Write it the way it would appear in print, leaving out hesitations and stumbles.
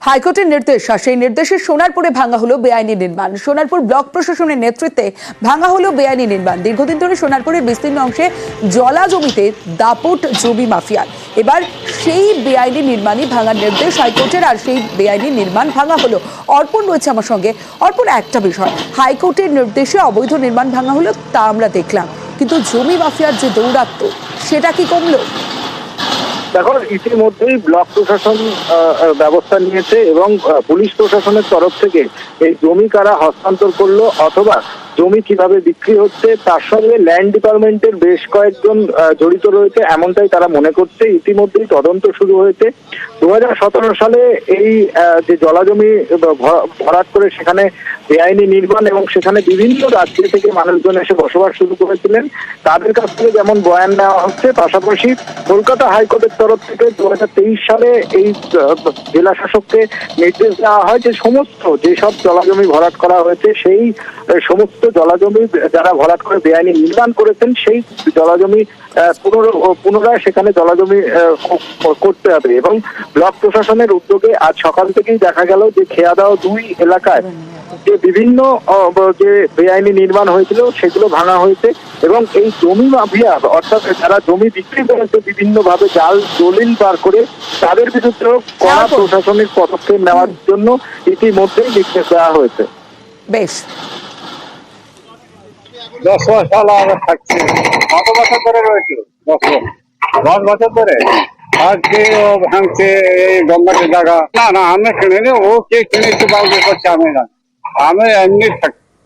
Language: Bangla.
হাইকোর্টের নির্দেশ আর সেই নির্দেশে সোনারপুরে ভাঙা হলো বেআইনি নির্মাণ। সোনারপুর ব্লক প্রশাসনের নেতৃত্বে ভাঙা হলো বেআইনি নির্মাণ। দীর্ঘদিন ধরে সোনারপুরের বিস্তীর্ণ অংশে জলা জমিতে দাপট জমি মাফিয়ার। এবার সেই বেআইনি নির্মাণই ভাঙার নির্দেশ হাইকোর্টের, আর সেই বেআইনি নির্মাণ ভাঙা হলো। অর্পণ রয়েছে আমার সঙ্গে। অর্পণ, একটা বিষয়, হাইকোর্টের নির্দেশে অবৈধ নির্মাণ ভাঙা হলো তা আমরা দেখলাম, কিন্তু জমি মাফিয়ার যে দৌরাত্ম্য সেটা কি কমলো? দেখো, ইতিমধ্যেই ব্লক প্রশাসন ব্যবস্থা নিয়েছে এবং পুলিশ প্রশাসনের তরফ থেকে এই জমি কারা হস্তান্তর করলো অথবা জমি কিভাবে বিক্রি হচ্ছে তার সঙ্গে ল্যান্ড ডিপার্টমেন্টের বেশ কয়েকজন জড়িত রয়েছে এমনটাই তারা মনে করছে। ইতিমধ্যেই তদন্ত শুরু হয়েছে। 2017 সালে এই যে জলাজমি ভরাট করে সেখানে বেআইনি নির্মাণ এবং সেখানে বিভিন্ন রাজ্য থেকে মানুষজন এসে বসবাস শুরু করেছিলেন, তাদের কাছ থেকে যেমন বয়ান নেওয়া হচ্ছে, পাশাপাশি কলকাতা হাইকোর্টের তরফ থেকে 2023 সালে এই জেলা শাসককে নির্দেশ দেওয়া হয় যে সমস্ত যেসব জলাজমি ভরাট করা হয়েছে সেই সমস্ত জলাজমি যারা ভরাট করে বেআইনি নির্মাণ করেছেন সেই জলাজমি পুনরায় সেখানে জলাজমি করতে হবে। এবং ব্লক প্রশাসনের উদ্যোগে আজ সকাল থেকেই দেখা গেল যে খেয়াদাও 2 এলাকায় যে বিভিন্ন যে বেআইনি নির্মাণ হয়েছিল সেগুলো ভাঙা হয়েছে এবং এই জমি মাফিয়া অর্থাৎ যারা জমি বিক্রি করেছে বিভিন্ন ভাবে জাল দলিল বার করে তাদের বিরুদ্ধে কড়া প্রশাসনিক পদক্ষেপ নেওয়ার জন্য ইতিমধ্যেই নির্দেশ দেওয়া হয়েছে। বেশ, 10 সাল আগে থাকছে। কত বছর ধরে রয়েছে? 10 বছর ধরে। আজকে ও ভাঙছে এই গঙ্গাটের জায়গা। না না, আমি কিনিনি, ও কে কিনেছে বাউকে করছে আমি জানি। আমি এমনি থাকি।